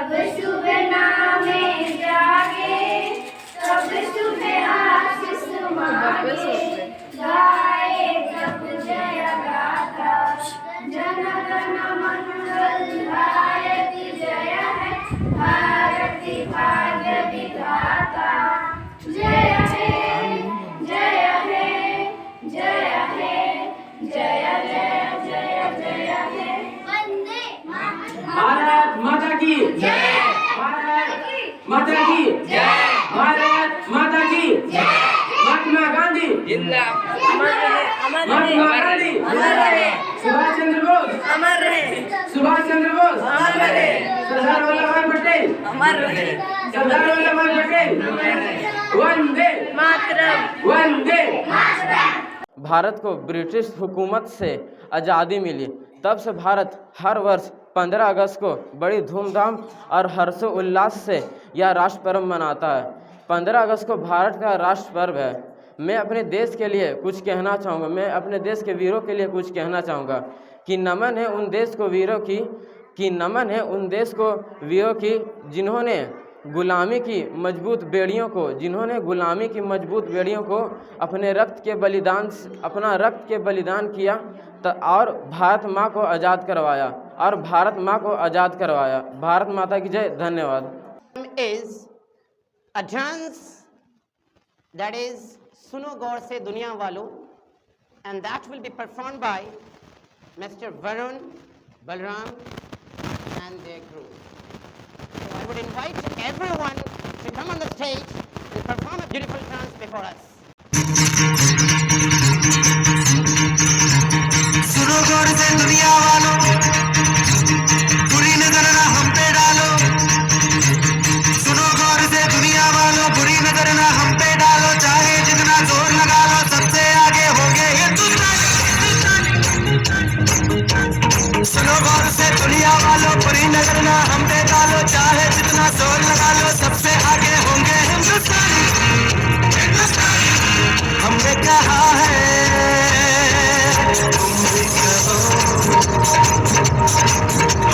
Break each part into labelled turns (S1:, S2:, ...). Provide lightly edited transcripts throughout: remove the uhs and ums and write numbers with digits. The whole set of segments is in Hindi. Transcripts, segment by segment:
S1: सब शुभ नामे जागे, सब शुभ आशीष मांगे, गाए तब जय गाथा, जन गण मंगलदायक जय है, भारती भाग्य विधाता। जय हे जय हे जय हे जय जय जय जय हे। वंदे
S2: भारत माता की
S1: जय,
S2: भारत माता की
S1: जय,
S2: भारत माता की
S1: जय।
S2: महात्मा गांधी
S3: जिंदाबाद।
S2: महात्मा गांधी सुभाष चंद्र बोस सुभाष चंद्र बोस सरदार वल्लभ भाई पटेल सरदार वल्लभ भाई पटेल वंदे वंदे।
S3: भारत को ब्रिटिश हुकूमत से आज़ादी मिली, तब से भारत हर वर्ष 15 अगस्त को बड़ी धूमधाम और हर्षोल्लास से यह राष्ट्र पर्व मनाता है। 15 अगस्त को भारत का राष्ट्र पर्व है। मैं अपने देश के लिए कुछ कहना चाहूँगा, मैं अपने देश के वीरों के लिए कुछ कहना चाहूँगा कि नमन है उन देश को वीरों की जिन्होंने गुलामी की मजबूत बेड़ियों को अपने रक्त के बलिदान किया और भारत माँ को आज़ाद करवाया भारत माता की जय। धन्यवाद।
S4: is a dance that is सुनो गौर से दुनिया वालों, and that will be performed by Mr. Varun, Balram and their crew. So I would invite everyone to come on the stage and perform a beautiful dance before us.
S5: सुनो गौर से दुनिया वालों, बुरी नजर ना हम पे डालो। सुनो गौर से दुनिया वालों, बुरी नजर ना हम पे डालो। चाहे जितना जोर लगा लो, सबसे आगे होंगे हिंदुस्तानी। सुनो गौर से दुनिया वालों, बुरी नजर ना हम पे डालो। चाहे जितना जोर लगा लो, सबसे आगे होंगे हिंदुस्तानी। हमने कहा है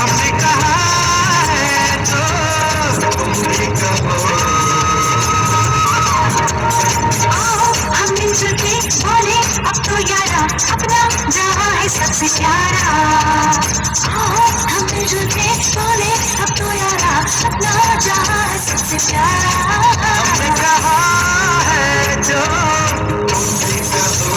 S5: हमने कहा है तो तुम भी कहो।
S6: आओ हम मिलजुल के बोले अब तो यारा, अपना जहाँ है सबसे प्यारा। आओ हम मिलजुल के बोले अब तो यारा, अपना जहाँ है सबसे प्यारा।
S5: हमने कहा है जो तुम भी कहो।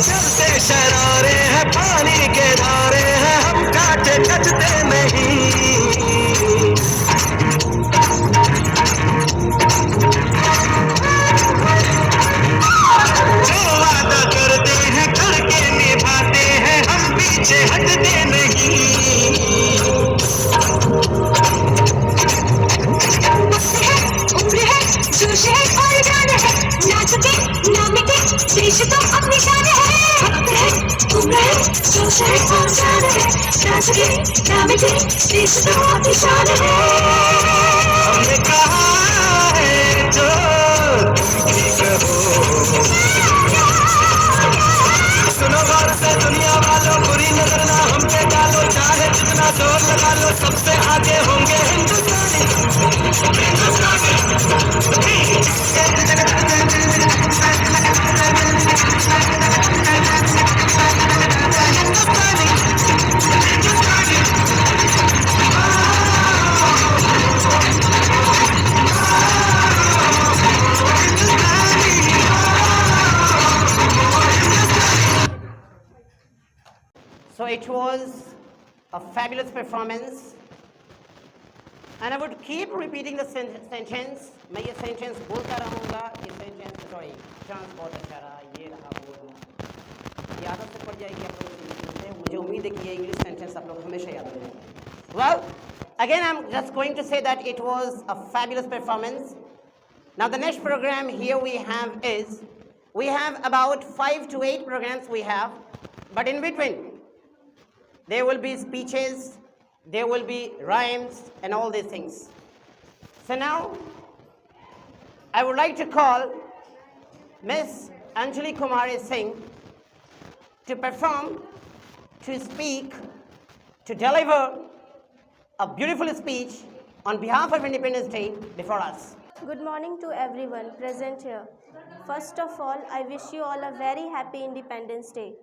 S5: चलते शरारे हैं, पानी के धारे हैं, हम काटे कटते नहीं। जो वादा करते हैं करके निभाते हैं, हम पीछे हटते नहीं।
S6: उम्र है, जोश है और जान है, ना झुके ना मिटे, देश तो अपनी शान है। वक्त है, उम्र है, जोश है और जान है, ना झुके ना मिटे, देश तो अपनी शान है।
S5: हमने कहा है जो तुम भी कहो। सुनो गौर से दुनिया वालों, बुरी नजर ना हम पे डालो। चाहे जितना जोर लगा लो, सबसे आगे होंगे हिंदुस्तानी।
S4: So it was a fabulous performance, and I would keep repeating the sentence. मैं ये sentence बोलता रहूँगा, ये sentence sorry chance बहुत अच्छा रहा, ये रहा वो रहा, ये आदत से पड़ जाएगी आप लोगों को। मुझे उम्मीद है कि ये इंग्लिश सेंटेंस आप लोग हमेशा याद रखेंगे। Well, again I'm just going to say that it was a fabulous performance. Now the next program here we have is We have about 5 to 8 programs we have, but in between, there will be speeches, there will be rhymes, and all these things. So now, I would like to call Miss Anjali Kumari Singh to perform, to speak, to deliver a beautiful speech on behalf of Independence Day before us.
S7: Good morning to everyone present here. First of all, I wish you all a very happy Independence Day.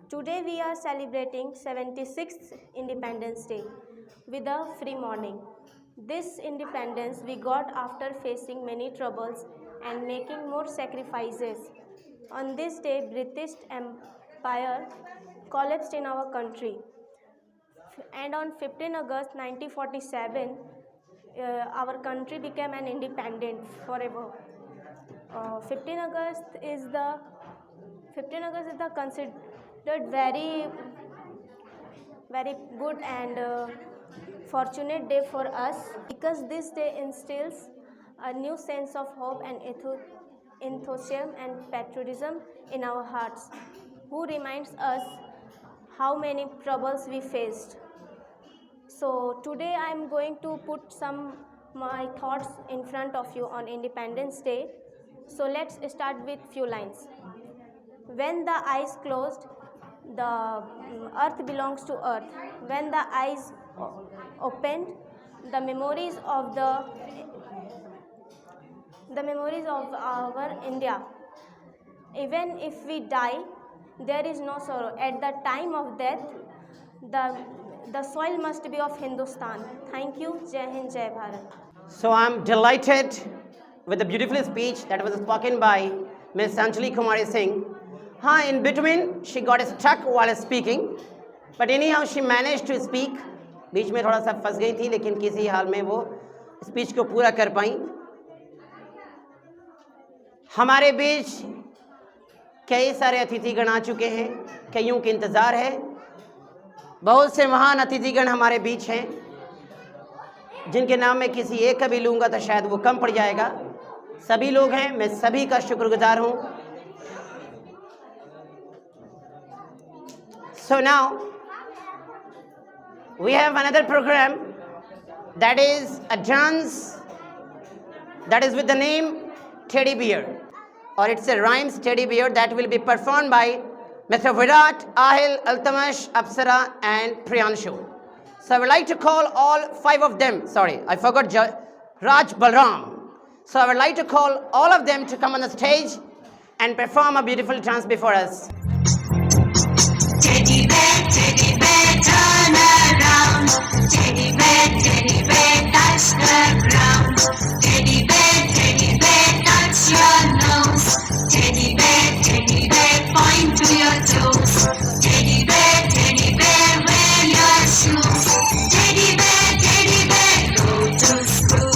S7: Today we are celebrating 76th Independence Day with a free morning. This independence we got after facing many troubles and making more sacrifices. On this day, British Empire collapsed in our country. And on 15 August 1947, our country became an independent forever. 15 August is the considered very good and fortunate day for us, because this day instills a new sense of hope and enthusiasm and patriotism in our hearts, who reminds us how many troubles we faced. So today I am going to put some my thoughts in front of you on Independence Day. So let's start with few lines. When the eyes closed, the earth belongs to earth. When the eyes opened, the memories of our India. Even if we die, there is no sorrow. At the time of death, the soil must be of Hindustan. Thank you. Jai Hind, Jai Bharat.
S4: So I'm delighted with the beautiful speech that was spoken by Miss Anjali Kumari Singh. In between, she got stuck while speaking, but anyhow she managed to speak. बीच में थोड़ा सा फंस गई थी, लेकिन किसी हाल में वो स्पीच को पूरा कर पाई. हमारे बीच कई सारे अतिथिगण आ चुके हैं, कईयों के इंतज़ार है. बहुत से महान अतिथिगण हमारे बीच हैं, जिनके नाम मैं किसी एक का भी लूँगा तो शायद वो कम पड़ जाएगा. सभी लोग हैं, मैं सभी का शुक्रगुजार हूँ. So now we have another program that is a dance that is with the name Teddy Bear, or it's a rhymes Teddy Bear that will be performed by Mr. Virat, Ahil, Altamash, Apsara and Priyanshu. So I would like to call all 5 of them. Sorry, I forgot Raj Balram. So I would like to call all of them to come on the stage and perform a beautiful dance before us.
S6: Teddy bear, turn around. Teddy bear, touch the ground. Teddy bear, touch your nose. Teddy bear, point to your toes. Teddy bear, wear your shoes. Teddy bear, go to school.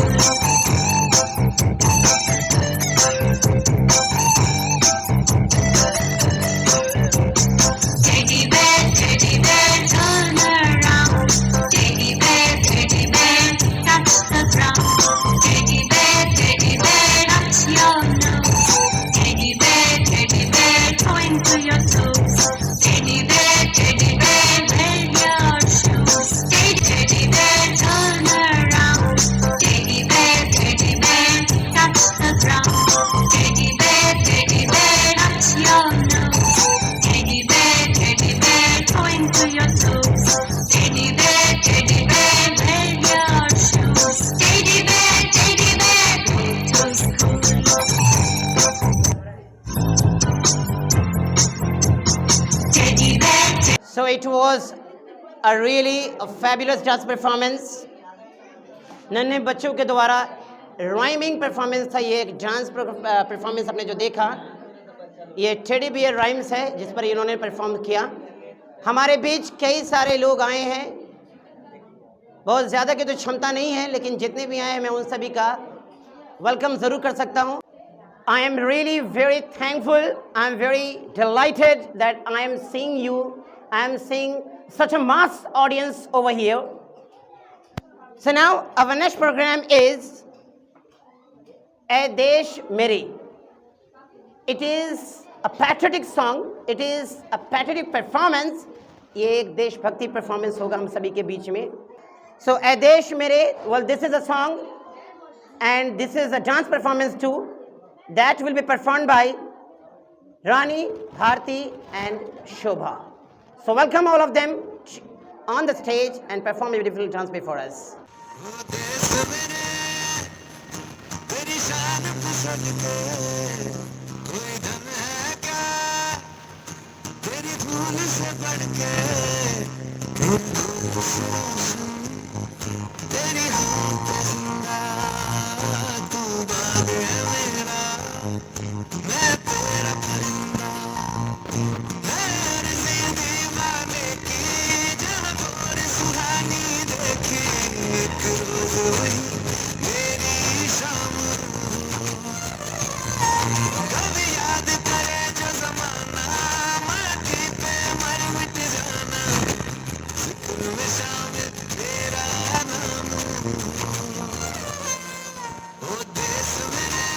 S6: Teddy bear, turn around. Teddy bear, touch the ground. Teddy bear, touch your nose. Teddy bear, point to your toes. Teddy bear, wear your shoes. Teddy bear, turn around. Teddy bear, touch the ground. Teddy bear, touch your nose. Teddy bear, point to your toes. Teddy bear, wear your shoes. Teddy bear, go to school. Teddy bear.
S4: So it was a really fabulous dance performance. नन्हे बच्चों के द्वारा राइमिंग परफॉर्मेंस था. ये एक डांस परफॉर्मेंस आपने जो देखा, ये टेडी बियर राइम्स है जिस पर इन्होंने परफॉर्म किया. हमारे बीच कई सारे लोग आए हैं. बहुत ज़्यादा की तो क्षमता नहीं है, लेकिन जितने भी आए हैं मैं उन सभी का वेलकम ज़रूर कर सकता हूँ. I am really very thankful. I am very delighted that I am seeing you. I am seeing such a mass audience over here. So now our next program is A Desh Meri. It is a patriotic song. It is a patriotic performance. ये एक देशभक्ति परफॉर्मेंस होगा हम सभी के बीच में. So ए देश मेरे, well this is a song and this is a dance performance too that will be performed by Rani, Bharti and Shobha. So welcome all of them on the stage and perform a beautiful dance before us.
S5: तेरी शान पसंद के कोई धन है क्या, तेरी फूल से बढ़ के तेरी हों पे जिंदा, तू बाग है मेरा, मैं तेरा परिंदा, मेरी जिंदगी माने की जहाँ और सुहानी देखी, एक रोज वही मेरी शाम, कभी याद करे जो ज़माना, माटी पे मर मिट जाना, जिक्र में शामिल तेरा नाम, ओ देश मेरे,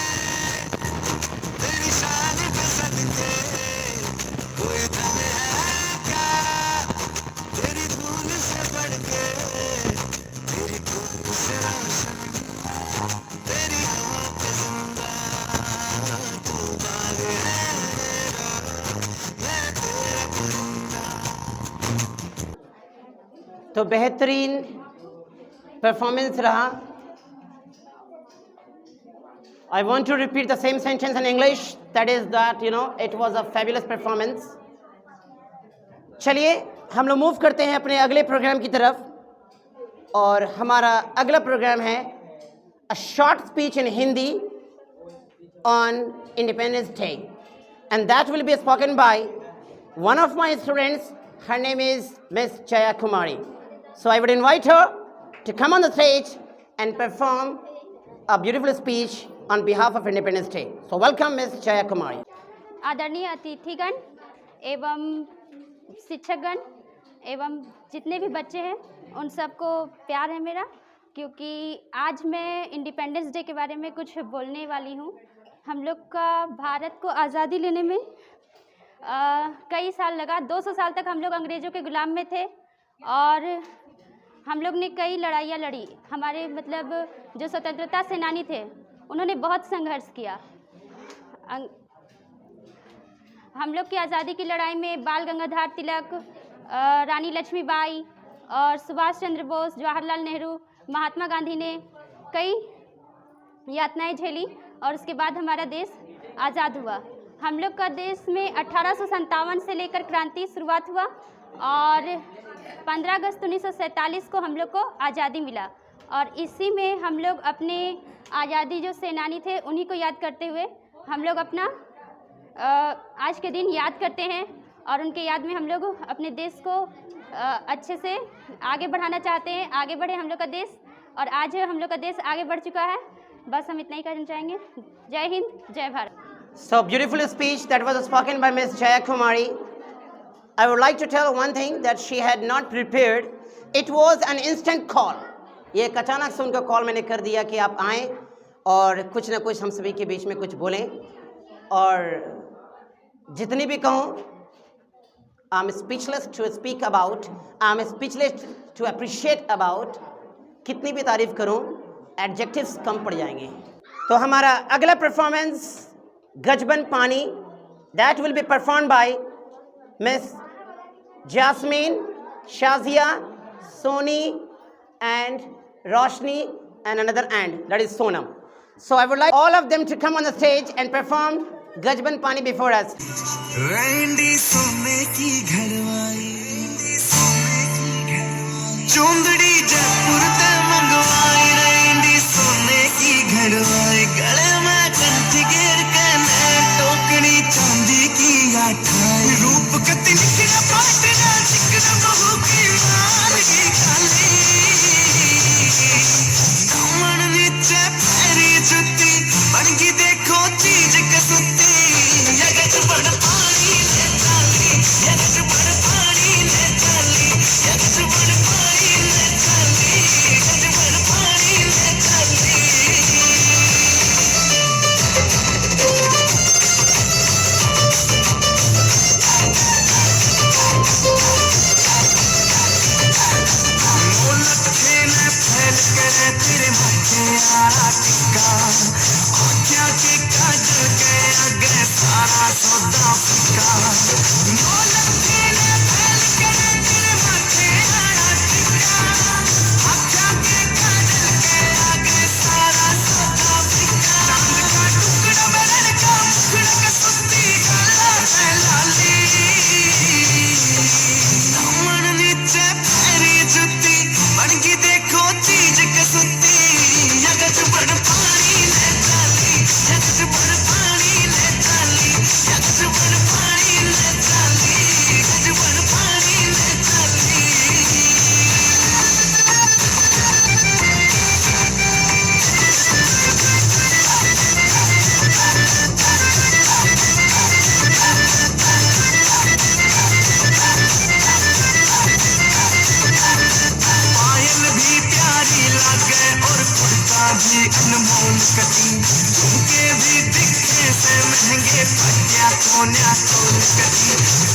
S5: तेरी शान पे सदके, कोई धन है क्या, तेरी फूल से बढ़ के, तेरी धूप से रोशन, तेरी हवा पे जिंदा, तू बाग है मेरा, मैं तेरा परिंदा.
S4: तो बेहतरीन परफॉर्मेंस रहा. I want to repeat the same sentence in English. That is that, you know, it was a fabulous performance. चलिए हम लोग मूव करते हैं अपने अगले प्रोग्राम की तरफ. और हमारा अगला प्रोग्राम है a short speech in Hindi on Independence Day. And that will be spoken by one of my students. Her name is Miss Jaya Kumari. So I would invite her to come on the stage and perform a beautiful speech on behalf of Independence Day. So welcome Miss Jaya Kumari.
S1: आदरणीय अतिथिगण एवं शिक्षकगण एवं जितने भी बच्चे हैं उन सबको प्यार है मेरा, क्योंकि आज मैं इंडिपेंडेंस डे के बारे में कुछ बोलने वाली हूँ. हम लोग का भारत को आज़ादी लेने में कई साल लगा. 200 साल तक हम लोग अंग्रेज़ों के गुलाम में थे और हम लोग ने कई लड़ाइयाँ लड़ी. हमारे मतलब जो स्वतंत्रता सेनानी थे उन्होंने बहुत संघर्ष किया. हम लोग की आज़ादी की लड़ाई में बाल गंगाधर तिलक, रानी लक्ष्मीबाई और सुभाष चंद्र बोस, जवाहरलाल नेहरू, महात्मा गांधी ने कई यातनाएं झेली और उसके बाद हमारा देश आज़ाद हुआ. हम लोग का देश में 1857 से लेकर क्रांति शुरुआत हुआ और 15 अगस्त 1947 को हम लोग को आज़ादी मिला. और इसी में हम लोग अपने आज़ादी जो सेनानी थे उन्हीं को याद करते हुए हम लोग अपना आज के दिन याद करते हैं और उनके याद में हम लोग अपने देश को अच्छे से आगे बढ़ाना चाहते हैं. आगे बढ़े हम लोग का देश और आज हम लोग का देश आगे बढ़ चुका है. बस हम इतना ही कहना चाहेंगे. जय हिंद, जय Bharat.
S4: So beautiful speech that was spoken by Miss Jaya Kumari. I would like to tell one thing that she had not prepared. It was an instant call. ये एक अचानक से उनका कॉल मैंने कर दिया कि आप आएँ और कुछ ना कुछ हम सभी के बीच में कुछ बोलें. और जितनी भी कहूँ, I'm speechless to speak about, I'm speechless to appreciate about. कितनी भी तारीफ करूँ एडजेक्टिव्स कम पड़ जाएंगे. तो हमारा अगला परफॉर्मेंस गजबन पानी, that will be performed by Miss Jasmine, Shazia, Soni and Roshni and another and that is Sonam. So I would like all of them to come on the stage and perform गजबन पानी before us.
S5: रैंडी सोने की घरवाई, चुंदड़ी जयपुर ते मंगवाई, रैंडी सोने की घरवाई, गले में कंठी घेर के मैं टोकरी चांदी की आठाई, रूप कति निखरा पाटना चिकना बहू की मारगी खाली, कमर नीचे पैरी जुती बनगी देखो चीज कसुती, ये गजबन पानी ने चाली, ये गजबन पानी ने चाली, ये गजबन पानी ने चाली. वाला टिक्का आँखियाँ के काजल के आगे सारा सौदा फीका दौलत ने फैल के तेरे माथे आया टिक्का आँखियाँ के काजल के आगे सारा सौदा फीका चांद का टुकड़ा बरन का मुखड़ा का सुत्ती गला है लाली दामन नीचे पैरी जुत्ती बनगी देखो चीज कसुत्ती यगच बड़ पानी ले चाली यगच बड़ पानी ले चाली यगच बड़ पानी ले चाली यगच बड़ पानी ले चाली पायल भी प्यारी लागे और कुर्ता भी अनमोल कटी झुमके भी दिखे से महंगे पटिया कोन्या तोल कटी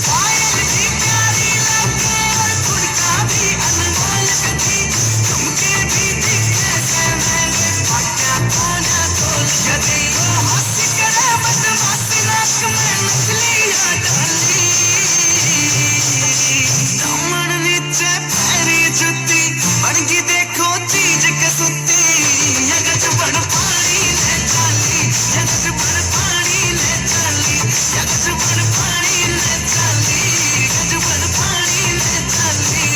S5: पायल भी प्यारी लागे और कुर्ता भी अनमोल कटी झुमके भी दिखे से महंगे पटिया कोन्या तोल कटी हंसी करे बदमाशी नाक में नकलियां डाली दामन नीचे पैरी जुत्ती बनगी देखो चीज कसुत्ती यगच बड़ पानी ले चाली यगच बड़ पानी ले चाली यगच बड़ पानी ले चाली यगच बड़ पानी ले चाली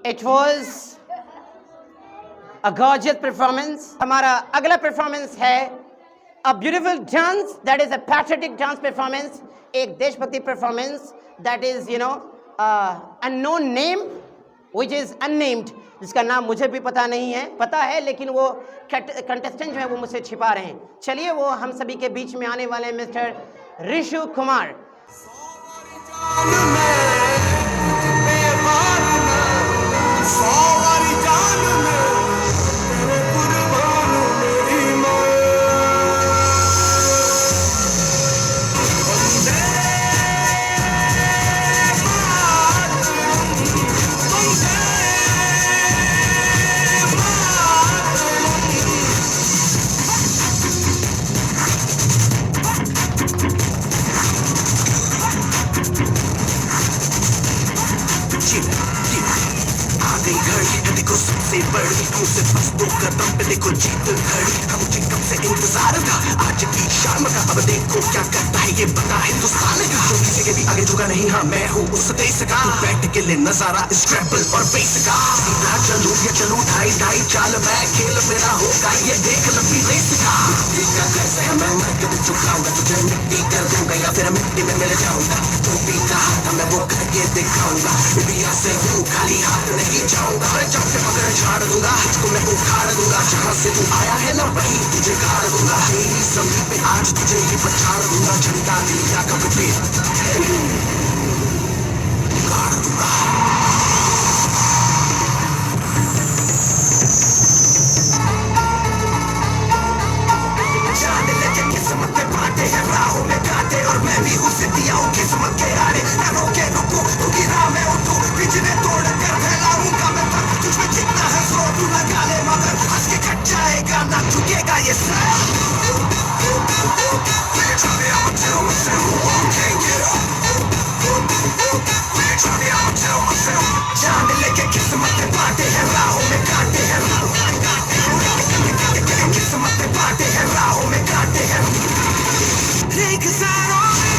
S4: It was a gorgeous performance. हमारा अगला performance है a beautiful dance that is a patriotic dance performance, एक देशभक्ति performance that is unknown name which is unnamed, जिसका नाम मुझे भी पता नहीं है, पता है लेकिन वो contestant जो है वो मुझसे छिपा रहे हैं. चलिए वो हम सभी के बीच में आने वाले हैं मिस्टर ऋषु कुमार.
S5: सारी जान में तेरे कुर्बान मेरी माँ वंदे मातरम वंदे आ गई घड़ी देखो सबसे बड़ी हमसे बस 2 कदम पे देखो जीत खड़ी हमसे कब से इंतजार था आज की शाम का अब देखो क्या करता है ये बता हिंदुस्तान का जो किसी के भी आगे झुका नहीं हाँ मैं हूँ उस देश का बैठ के ले नजारा इस ट्रैपल और बेस का सीधा चलूं या चलूं ढाई ढाई चाल मैं खेल मेरा होगा ये देख लंबी रेस का मिट्टी का कैसे है मैं मर के चुकाऊंगा तुझे मिट्टी कर दूंगा या फिर मिट्टी में मिल जाऊंगा तू भी कहा था मैं वो करके दिखाऊंगा इंडिया से हूँ खाली हाथ नहीं जाऊंगा जब से मगर झाड़ दूंगा तुझको मैं उखाड़ दूंगा जहाँ से तू आया है ना वहीं तुझे गाड़ दूंगा तेरी जमीन पे आज तुझे ही पछाड़ दूंगा झंडा दिया कब पे गाड़ दूंगा जान लेके किस्मत के बांटे हैं राहों में कांटे और मैं भी उसे दिया हूँ किस्मत के आड़े न रोके रुको तू गिरा मैं उठूं पिछले तोड़ कर फैलाऊंगा मैं पर तुझमें जितना है जोर तू लगा ले मगर हंस के कट जाएगा ना झुकेगा ये सर जान लेके किस्मत के बांटे हैं राहों में कांटे हैं किस्मत के बांटे हैं राहों में कांटे हैं एक सारों में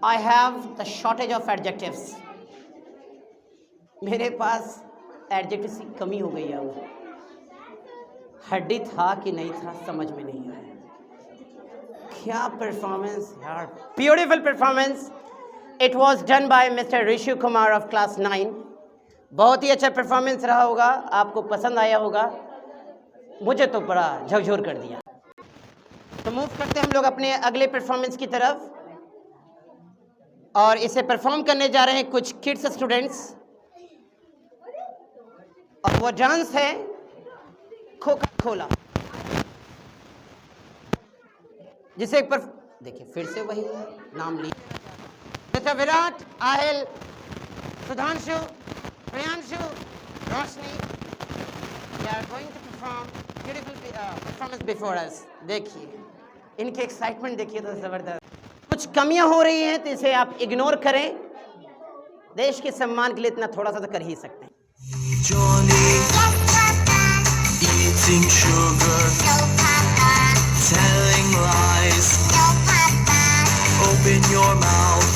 S4: I have the shortage of adjectives. मेरे पास एडजेक्टिव्स की कमी हो गई है अब. हड्डी था कि नहीं था समझ में नहीं आया. क्या परफॉर्मेंस यार, beautiful performance. It was done by mister Rishi Kumar of class 9. बहुत ही अच्छा परफॉर्मेंस रहा होगा, आपको पसंद आया होगा. मुझे तो बड़ा झकझोर कर दिया. तो मूव करते हैं हम लोग अपने अगले परफॉर्मेंस की तरफ, और इसे परफॉर्म करने जा रहे हैं कुछ किड्स स्टूडेंट्स. और वो डांस है खोखा खोला, जिसे देखिए फिर से वही नाम लिया. Mister Virat, Aahil, Sudhanshu, Priyanshu, Roshni, they are going to perform beautiful performance before us. देखिए इनके एक्साइटमेंट देखिए तो जबरदस्त. कुछ कमियां हो रही हैं तो इसे आप इग्नोर करें. देश के सम्मान के लिए इतना थोड़ा सा तो कर ही सकते हैं.
S5: Johnny, eating sugar, telling lies, open your mouth.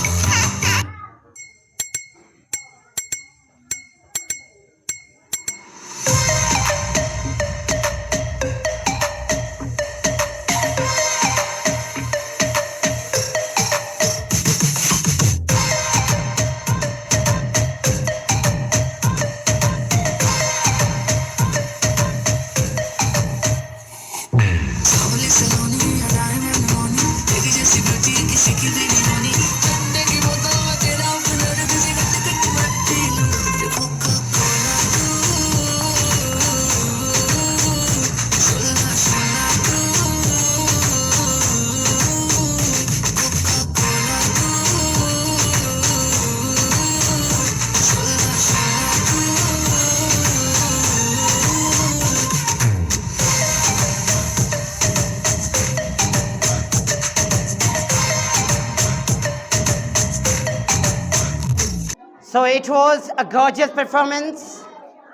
S4: So it was a gorgeous performance.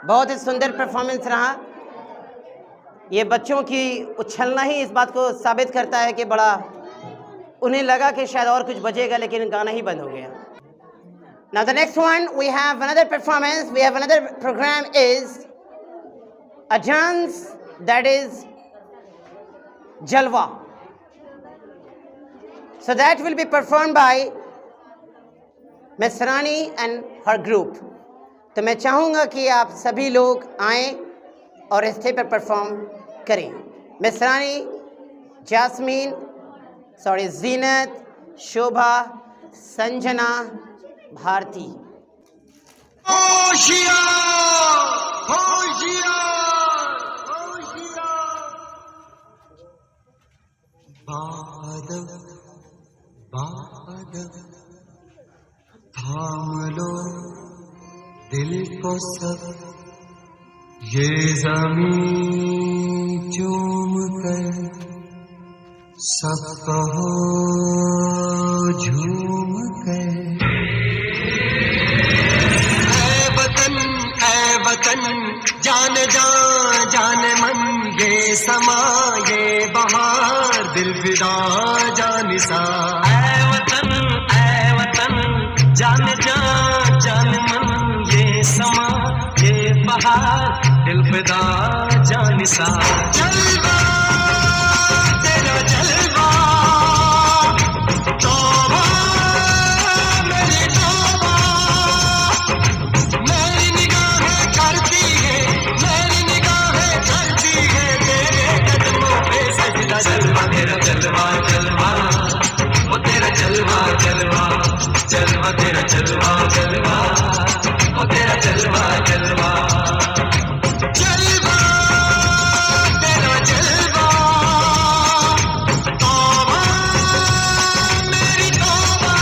S4: बहुत ही सुंदर परफॉर्मेंस रहा. ये बच्चों की उछलना ही इस बात को साबित करता है कि बड़ा उन्हें लगा कि शायद और कुछ बजेगा, लेकिन गाना ही बंद हो गया. Now the next one, we have another performance. We have another program is a dance that is Jalwa. So that will be performed by Miss Rani and her group. तो मैं चाहूँगा कि आप सभी लोग आएँ और स्टेज पर परफॉर्म करें. मिस रानी, जास्मीन, जीनत, शोभा, संजना, भारती.
S5: थाम लो दिल को सब, ये ज़मीं चूम कर सब कहो झूम कर. ऐ वतन जान जान जान मन, ये समा ये बहार दिल फिदा जानिसा. ऐ वतन जान जान जान मन, ये समा ये बहार दिल फिदा जानिसा. जलवा तेरा जलवा, तौबा मेरी तौबा, मेरी निगाहें करती है, मेरी निगाहें करती है तेरे कदमों पे सजदा. जलवा तेरा जलवा जलवा, वो तेरा जलवा जलवा, जलवा तेरा जलवा जलवा, वो तेरा जलवा जलवा. जलवा तेरा जलवा, तौबा मेरी तौबा.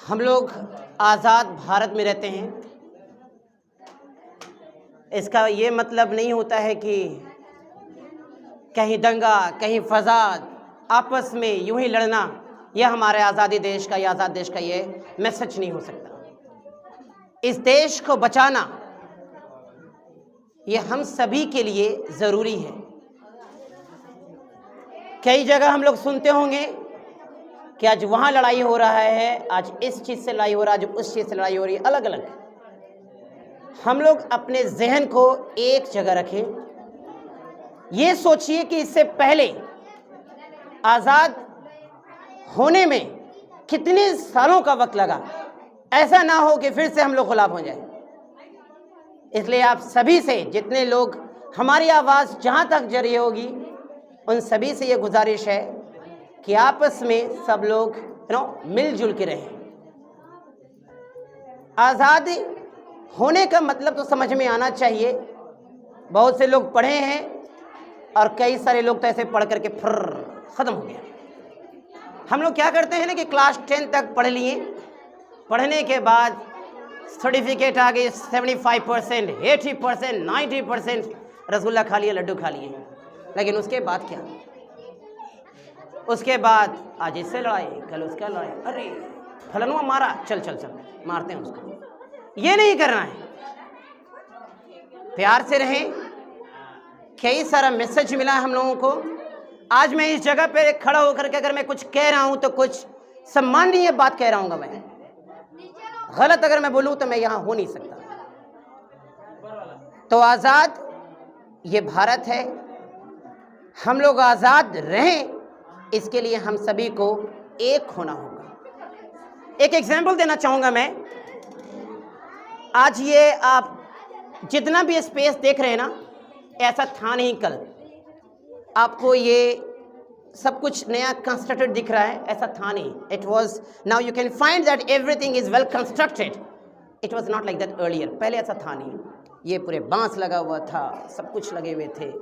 S4: हम लोग आज़ाद भारत में रहते हैं। इसका ये मतलब नहीं होता है कि कहीं दंगा, कहीं फसाद, आपस में यूं ही लड़ना, यह हमारे आज़ादी देश का या आज़ाद देश का ये मैसेज नहीं हो सकता। इस देश को बचाना ये हम सभी के लिए ज़रूरी है। कई जगह हम लोग सुनते होंगे कि आज वहाँ लड़ाई हो रहा है, आज इस चीज़ से लड़ाई हो रहा है, आज उस चीज़ से लड़ाई हो रही है, अलग अलग। हम लोग अपने जहन को एक जगह रखें। ये सोचिए कि इससे पहले आज़ाद होने में कितने सालों का वक्त लगा। ऐसा ना हो कि फिर से हम लोग गुलाम हो जाए। इसलिए आप सभी से, जितने लोग हमारी आवाज़ जहाँ तक जा रही होगी, उन सभी से ये गुजारिश है कि आपस में सब लोग मिलजुल के रहें। आज़ादी होने का मतलब तो समझ में आना चाहिए। बहुत से लोग पढ़े हैं और कई सारे लोग तो ऐसे पढ़ करके फिर ख़त्म हो गया। हम लोग क्या करते हैं ना कि क्लास 10 तक पढ़ लिए, पढ़ने के बाद सर्टिफिकेट आ गई 75%, 80%, 90%, रसगुल्ला खा लिए, लड्डू खा लिए। लेकिन उसके बाद क्या? उसके बाद आज इससे लड़ाई, कल उसका लड़ाई, अरे फलनुआ मारा, चल चल चल मारते हैं उसको। ये नहीं करना है। प्यार से रहें। कई सारा मैसेज मिला है हम लोगों को। आज मैं इस जगह पे खड़ा होकर के अगर मैं कुछ कह रहा हूं तो कुछ सम्माननीय बात कह रहा हूँ। मैं गलत अगर मैं बोलूं तो मैं यहां हो नहीं सकता। तो आज़ाद ये भारत है, हम लोग आज़ाद रहें, इसके लिए हम सभी को एक होना होगा। एक एग्जाम्पल देना चाहूँगा मैं। आज ये आप जितना भी स्पेस देख रहे हैं ना, ऐसा था नहीं कल। आपको ये सब कुछ नया कंस्ट्रक्टेड दिख रहा है, ऐसा था नहीं। It was, now you can find that everything is well constructed. It was not like that earlier. पहले ऐसा था नहीं। ये पूरे बांस लगा हुआ था, सब कुछ लगे हुए थे।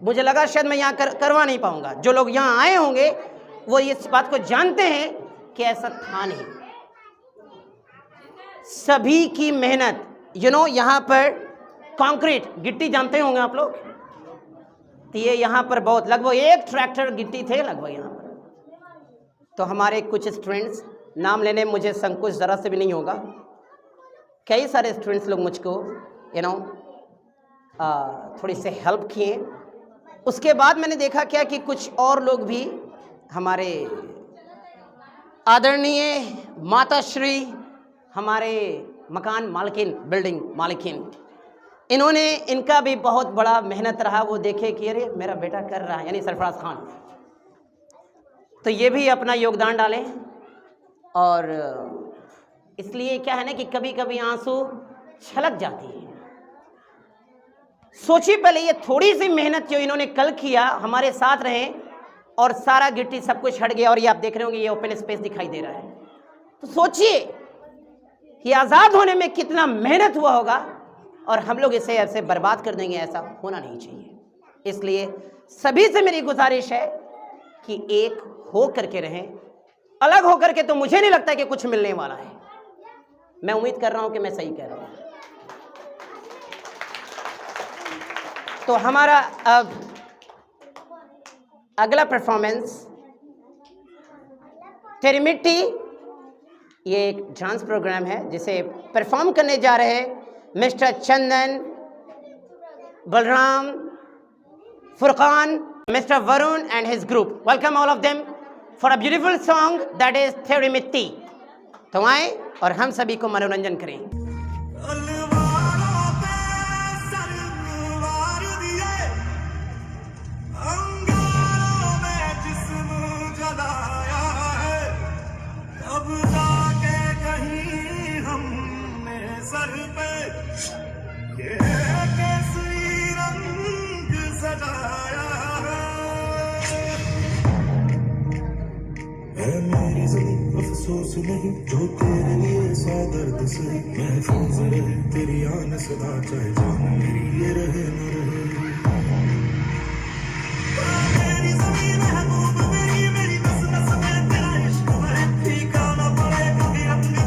S4: मुझे लगा शायद मैं यहाँ करवा नहीं पाऊंगा। जो लोग यहाँ आए होंगे वो इस बात को जानते हैं कि ऐसा था नहीं। सभी की मेहनत, यहाँ पर कंक्रीट गिट्टी जानते होंगे आप लोग, तो ये यहाँ पर बहुत, लगभग 1 ट्रैक्टर गिट्टी थे लगभग यहाँ पर। तो हमारे कुछ स्टूडेंट्स, नाम लेने में मुझे संकोच ज़रा से भी नहीं होगा, कई सारे स्टूडेंट्स लोग मुझको थोड़ी से हेल्प किए। उसके बाद मैंने देखा क्या कि कुछ और लोग भी, हमारे आदरणीय माताश्री, हमारे मकान मालकिन, बिल्डिंग मालकिन, इन्होंने, इनका भी बहुत बड़ा मेहनत रहा। वो देखे कि अरे मेरा बेटा कर रहा है, यानी सरफराज खान, तो ये भी अपना योगदान डालें। और इसलिए क्या है ना कि कभी कभी आंसू छलक जाती है। सोचिए पहले ये थोड़ी सी मेहनत जो इन्होंने कल किया, हमारे साथ रहे और सारा गिट्टी सब कुछ हट गया और ये आप देख रहे होंगे ये ओपन स्पेस दिखाई दे रहा है। तो सोचिए कि आज़ाद होने में कितना मेहनत हुआ होगा और हम लोग इसे ऐसे बर्बाद कर देंगे, ऐसा होना नहीं चाहिए। इसलिए सभी से मेरी गुजारिश है कि एक हो करके रहें। अलग होकर के तो मुझे नहीं लगता कि कुछ मिलने वाला है। मैं उम्मीद कर रहा हूं कि मैं सही कह रहा हूं। तो हमारा अब अगला परफॉर्मेंस तेरी मिट्टी, ये एक डांस प्रोग्राम है जिसे परफॉर्म करने जा रहे हैं mister Chandan, Balram, Furqan, Mr. Varun and his group. Welcome all of them for a beautiful song that is तेरी मिट्टी। तो आए और हम सभी को मनोरंजन करें।
S8: मेरी ज़मीं अफसोस नहीं जो तेरे लिए सौ दर्द से महफूज रहे, तेरी आन सदा चाहे जान मेरी ये रहे न रहे। मेरी ज़मीं महबूब मेरी, मेरी नस नस में तेरा इश्क है, फीका न पड़े कभी अपनी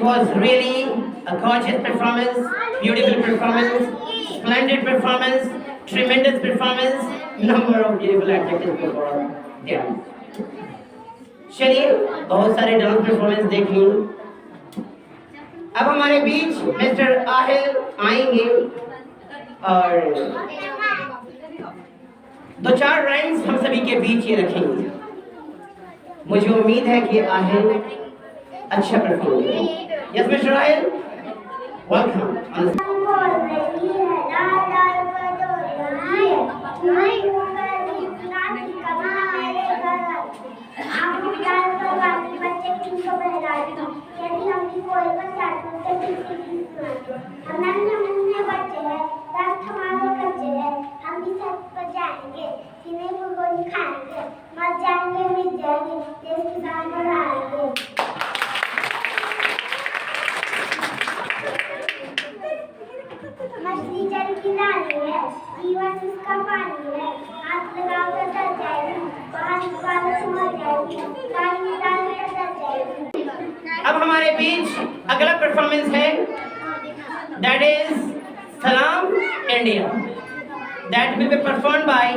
S4: It was really a gorgeous performance, beautiful performance, splendid performance, tremendous performance, number of beautiful adjectives performed there. चलिए बहुत सारे डांस परफॉर्मेंस देख लिए। अब हमारे बीच मिस्टर आहिल आएंगे और 2-4 राइम्स हम सभी के बीच ये रखेंगे। मुझे उम्मीद है कि आहिल अच्छा परफॉर्म करेंगे। Yes mister Aahil, welcome.
S6: मछली जल की रानी है, जीवन उसका पानी है, हाथ लगाओ तो डर जाएगी, बाहर निकालो तो मर जाएगी, पानी डालो तो डर जाएगी।
S4: अब हमारे बीच अगला परफॉर्मेंस है, that is Salam India, that will be performed by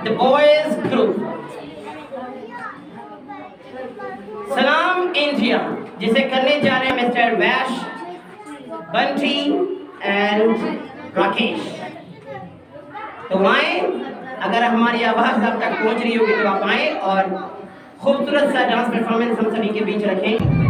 S4: the boys group. सलाम इंडिया जिसे करने जा रहे हैं mister Vaish, Bunty and Rakesh. तो आए, अगर हमारी आवाज आप तक पहुंच रही होगी तो आप आए और खूबसूरत सा डांस परफॉर्मेंस हम सभी के बीच रखें।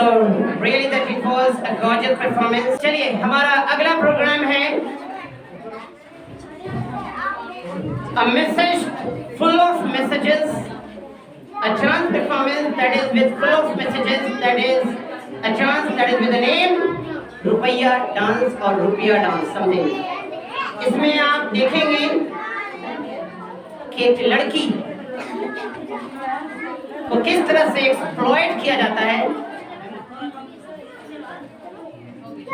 S4: So really that it was a gorgeous performance. चलिए हमारा अगला प्रोग्राम है a message full of messages, a chance performance that is with full of messages, that is a chance that is with the name रुपया डांस और रुपया डांस समथिंग। इसमें आप देखेंगे कि एक लड़की को किस तरह से एक्सप्लॉइट किया जाता है।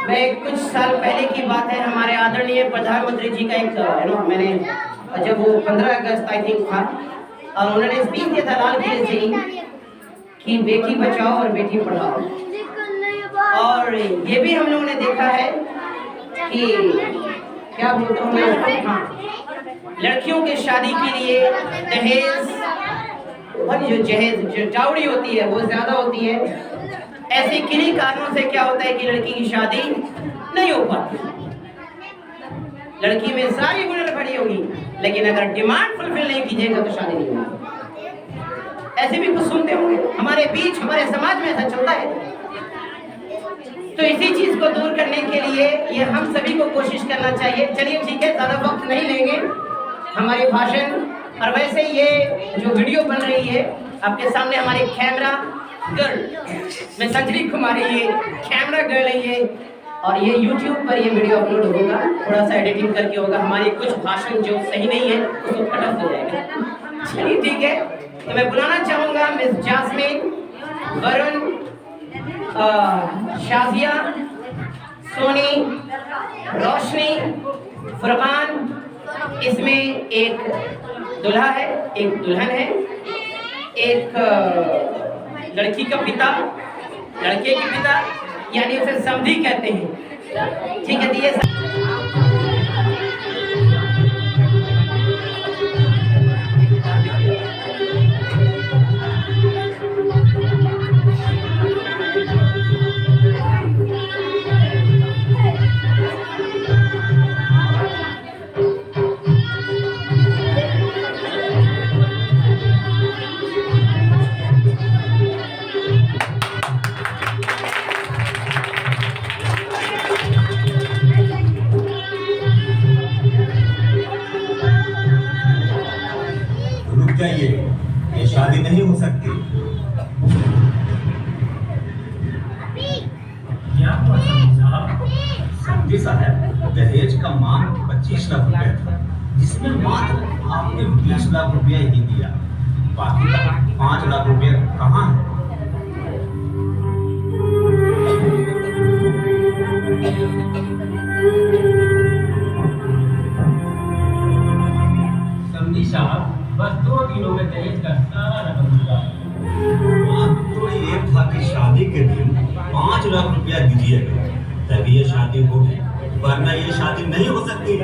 S4: मैं कुछ साल पहले की बात है, हमारे आदरणीय प्रधानमंत्री जी का एक मैंने जब वो 15 अगस्त आई थिंक था और उन्होंने स्पीच दिया था लाल किले से कि बेटी बचाओ और बेटी पढ़ाओ। और ये भी हम लोगों ने देखा है कि क्या बोलते हैं, हाँ, लड़कियों के शादी के लिए दहेज और जो जहेज जो डाउरी होती है वो ज़्यादा होती है। ऐसे किन्हीं कारणों से क्या होता है कि लड़की की शादी नहीं हो पाती। लड़की में सारी गुण खड़ी होगी, लेकिन अगर डिमांड फुलफिल नहीं कीजिएगा तो शादी नहीं होगी। ऐसे भी कुछ सुनते होंगे हमारे बीच, हमारे समाज में ऐसा चलता है। तो इसी चीज को दूर करने के लिए ये हम सभी को कोशिश करना चाहिए। चलिए ठीक है, ज्यादा वक्त नहीं लेंगे हमारे भाषण। और वैसे ये जो वीडियो बन रही है आपके सामने, हमारी कैमरा गर्ल मैं संजली कुमारी, ये कैमरा गर्ल है ये, और ये YouTube पर ये वीडियो अपलोड होगा। थोड़ा सा एडिटिंग करके होगा। हमारे कुछ भाषण जो सही नहीं है उसको कटअप हो जाएगा। चलिए ठीक है, तो मैं बुलाना चाहूँगा मिस जास्मिन, वरुण, शाजिया, सोनी, रोशनी, फुरकान। इसमें एक दूल्हा है, एक दुल्हन है, एक लड़की का पिता, लड़के के पिता, यानी उसे समधी कहते हैं। ठीक है, दिए
S8: जाइए, ये शादी नहीं हो सकती। क्या हुआ समझी साहब? दहेज का मांग 25 लाख रुपया था, जिसमें मात्र आपने 20 लाख रुपया ही दिया। बाकी का 5 लाख रुपया कहाँ है? समझी साहब, बस 2 दिनों में दहेज का सारा रकम मिला। बात तो ये था कि शादी के दिन 5 लाख रुपया दीजिएगा, तभी ये शादी होगी, वरना ये शादी नहीं हो सकती।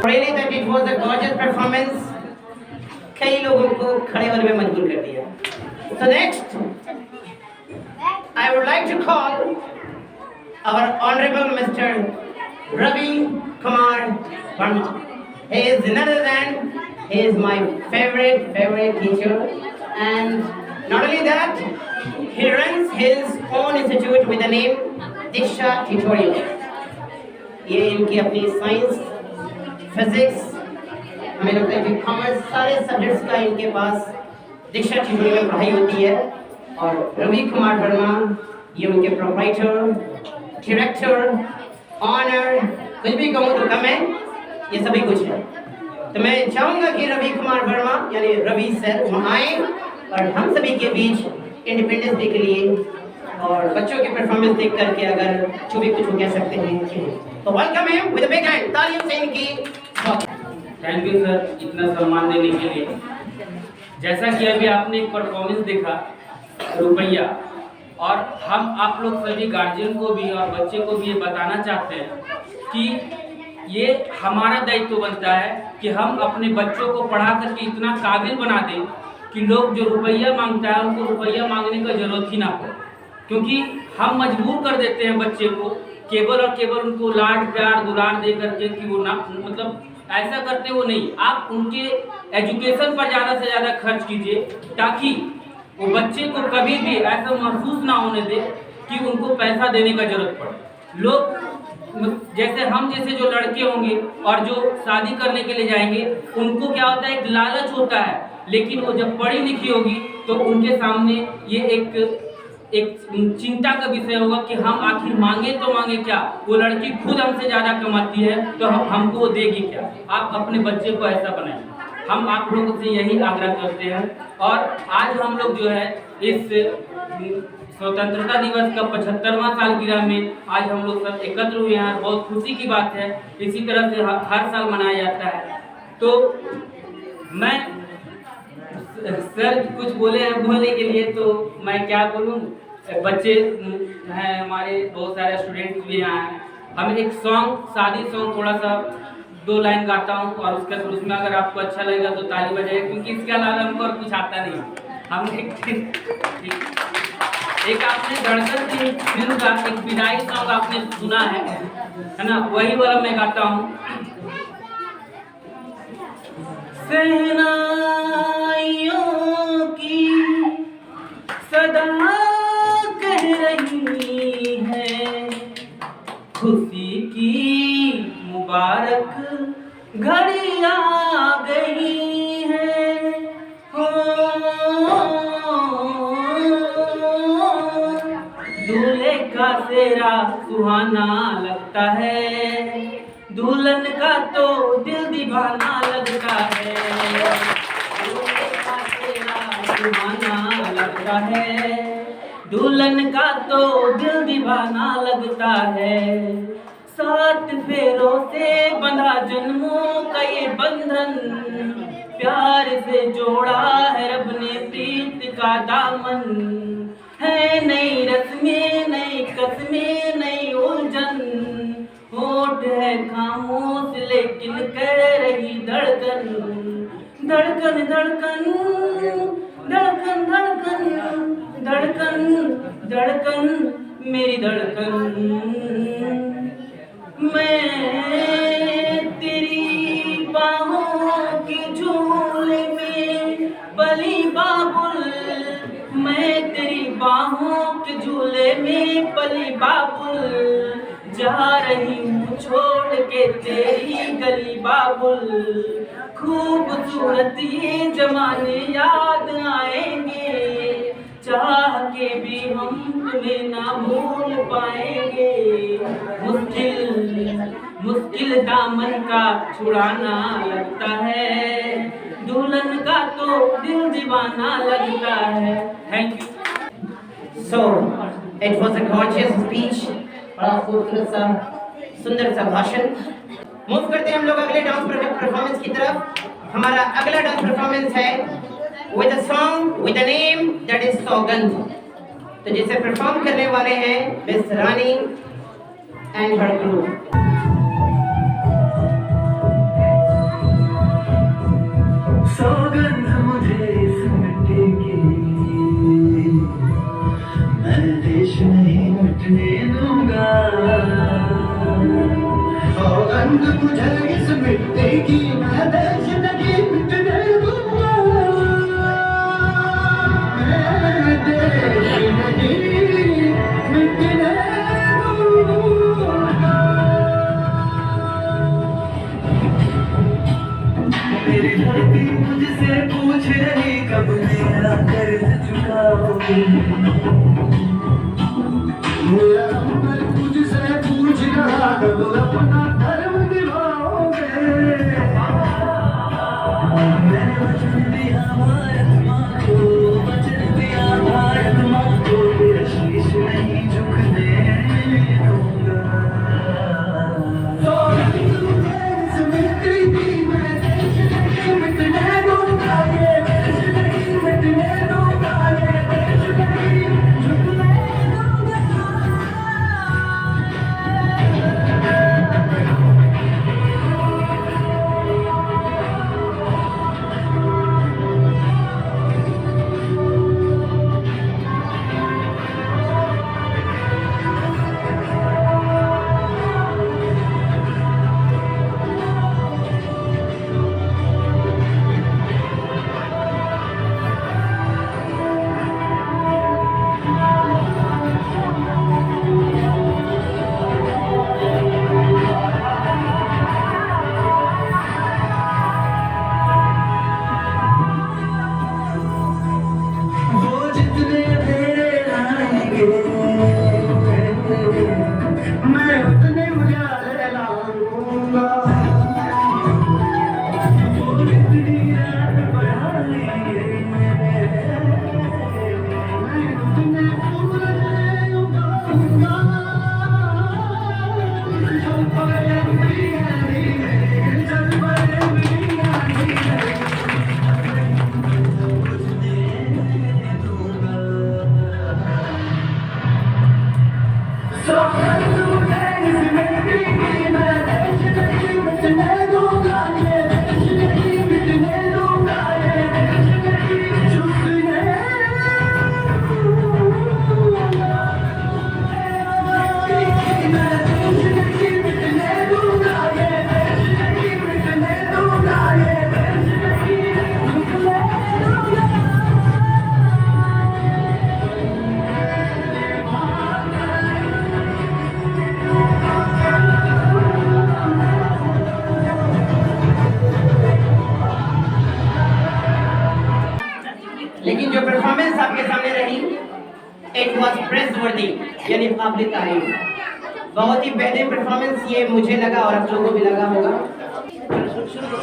S4: Really that it was a gorgeous performance. कई लोगों को खड़े होने में मजबूर कर दिया। So next, I would like to call our Honorable Mr. Ravi Kumar Verma. He is none other than, he is my favorite teacher, and Not only that, he runs his own institute with the name Diksha Tutorial. ये इनकी अपनी साइंस, फिजिक्स, हमें लगता है कि कॉमर्स, सारे सब्जेक्ट्स का इनके पास दीक्षा ट्यूटोरियल में पढ़ाई होती है। और रवि कुमार वर्मा ये उनके प्रोप्राइटर, डायरेक्टर, ऑनर, कुछ भी कहूँ तो कम है, ये सभी कुछ है। तो मैं चाहूँगा कि रवि कुमार वर्मा यानी रवि सर वहाँ आए और हम सभी के बीच इंडिपेंडेंस डे के लिए और बच्चों की परफॉर्मेंस देख करके अगर जो भी कुछ वो कह सकते हैं तो welcome him with a big hand, तालियों से इनकी।
S9: थैंक यू सर इतना सम्मान देने के लिए। जैसा कि अभी आपने एक परफॉर्मेंस देखा रुपैया, और हम आप लोग सभी गार्जियन को भी और बच्चे को भी ये बताना चाहते हैं कि ये हमारा दायित्व बनता है कि हम अपने बच्चों को पढ़ा करके इतना काबिल बना दें कि लोग जो रुपैया मांगता है उनको रुपैया मांगने का जरूरत ही ना हो, क्योंकि हम मजबूर कर देते हैं बच्चे को केवल और केवल उनको लाड प्यार दुलार दे करके कि वो ना मतलब ऐसा करते वो नहीं। आप उनके एजुकेशन पर ज़्यादा से ज़्यादा खर्च कीजिए ताकि वो बच्चे को कभी भी ऐसा महसूस ना होने दे कि उनको पैसा देने का जरूरत पड़े। लोग जैसे हम जैसे जो लड़के होंगे और जो शादी करने के लिए जाएंगे उनको क्या होता है, एक लालच होता है, लेकिन वो जब पढ़ी लिखी होगी तो उनके सामने ये एक चिंता का विषय होगा कि हम आखिर मांगे तो मांगे क्या, वो लड़की खुद हमसे ज़्यादा कमाती है तो हमको वो देगी क्या। आप अपने बच्चे को ऐसा बनाइए, हम आप लोगों से यही आग्रह करते हैं। और आज हम लोग जो है इस स्वतंत्रता दिवस का 75वां सालगिरह में आज हम लोग सब एकत्र हुए हैं, बहुत खुशी की बात है। इसी तरह से हर साल मनाया जाता है। तो मैं सर कुछ बोले हैं बोलने के लिए, तो मैं क्या बोलूँ, बच्चे हैं हमारे, बहुत सारे स्टूडेंट्स भी यहाँ हैं। हम एक सॉन्ग, शादी सॉन्ग थोड़ा सा 2 लाइन गाता हूँ और उसमें अगर आपको अच्छा लगेगा तो ताली बजाइए, क्योंकि इसके अलावा हमको और कुछ आता नहीं। हम एक आपने धड़कन की फिल्म का एक विदाई सॉन्ग आपने सुना है ना, वही वाला मैं गाता हूँ। सहनाइयों की सदा कह रही है, खुशी की मुबारक घड़ी आ गई है। हो दूल्हे का सेहरा सुहाना लगता है, दुल्हन का तो दिल दीवाना लगता है। दूल्हे का सेहरा सुहाना लगता है, दुल्हन का तो दिल दीवाना लगता है। 7 फेरों से बंधा जन्मों का ये बंधन, प्यार से जोड़ा है रब ने प्रीत का दामन। है नई रस्में, नई कस्में, नई उलझन, होठ है खामोश लेकिन कह रही धड़कन, धड़कन धड़कन धड़कन धड़कन धड़कन धड़कन मेरी धड़कन। मैं तेरी बाहों के झूले में पली बाबुल, मैं तेरी बाहों के झूले में पली बाबुल, जा रही हूँ छोड़ के तेरी गली बाबुल। खूबसूरत ये जमाने याद आएंगे, चाह के भी हम तुम्हें ना भूल पाएंगे। मुश्किल दामन का छुड़ाना लगता है, दुल्हन का तो दिल दीवाना लगता है। Thank you.
S4: So it was a gorgeous speech, बड़ा खूबसूरत सा सुंदर सा भाषण। मूव करते हैं हम लोग अगले डांस परफॉर्मेंस की तरफ। हमारा अगला डांस परफॉर्मेंस है with a song with a name that is सौगंध। तो जिसे परफॉर्म करने वाले हैं miss Rani and her group.
S5: सौगंध मुझे इस मिट्टी की, मैं देश नहीं मिटने दूंगा। सौगंध मुझे इस मिट्टी की, मैं देश नहीं मिटने दूंगा। जाओगी। मेरा अंदर तुझसे पूछ रहा कब अपना धर्म निभाओगे। मैंने वचन दिया भारत माँ को, वचन दिया भारत माँ को, तेरा शीश नहीं झुकने दूंगा। इस मिट्टी की मैं देश नहीं मिटने दूंगा, ये देश नहीं मिटने दूंगा, ये देश नहीं झुकने दूंगा। वो जितने फेरे लाएंगे मैं उतने उजाले लाऊंगा। वो जितनी रात बढ़ाएंगे मैं उतने सूरज उगाऊंगा। चल पड़े दुनिया धीरे, चल पड़े दुनिया धीरे,
S4: लेकिन जो परफॉर्मेंस आपके सामने रही, इट वॉज प्रेज़वर्दी, यानी काबिल तारीफ। बहुत ही बेहतरीन परफॉर्मेंस ये मुझे लगा और आप लोगों को भी लगा होगा। शुरू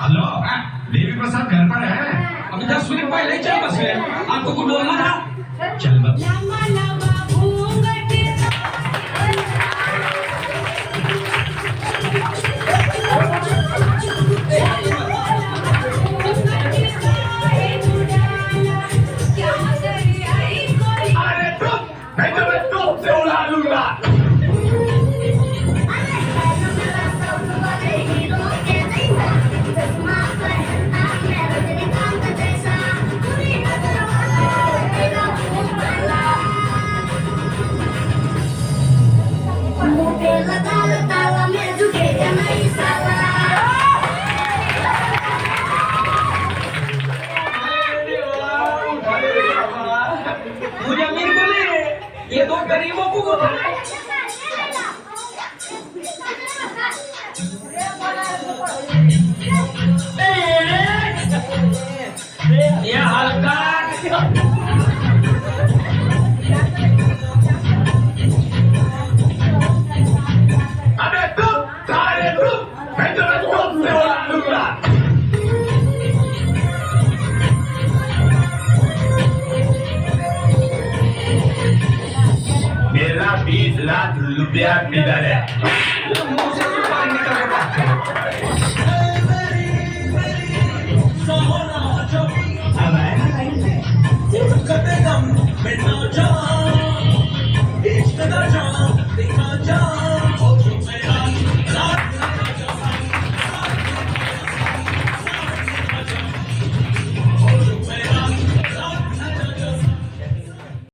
S8: हेलो, देवी प्रसाद घर पर है? अभी 10 मिनट पहले चल बस है, आपको कुछ बोलना था? चल बस। अरे तुम, मैं तुम्हें टॉप से उड़ा दूंगा।
S9: मुझे अमीर को ले रहे, ये दो गरीबों को ये हल्का
S8: अबे तुम सारे तुम, मैं तुम्हें टॉप से उड़ा दूंगा। मेरा 20 लाख रुपया मिला है। अब आएगा कहीं से?
S5: कदम मिटा जा, इश्क का जा, दिखा जा।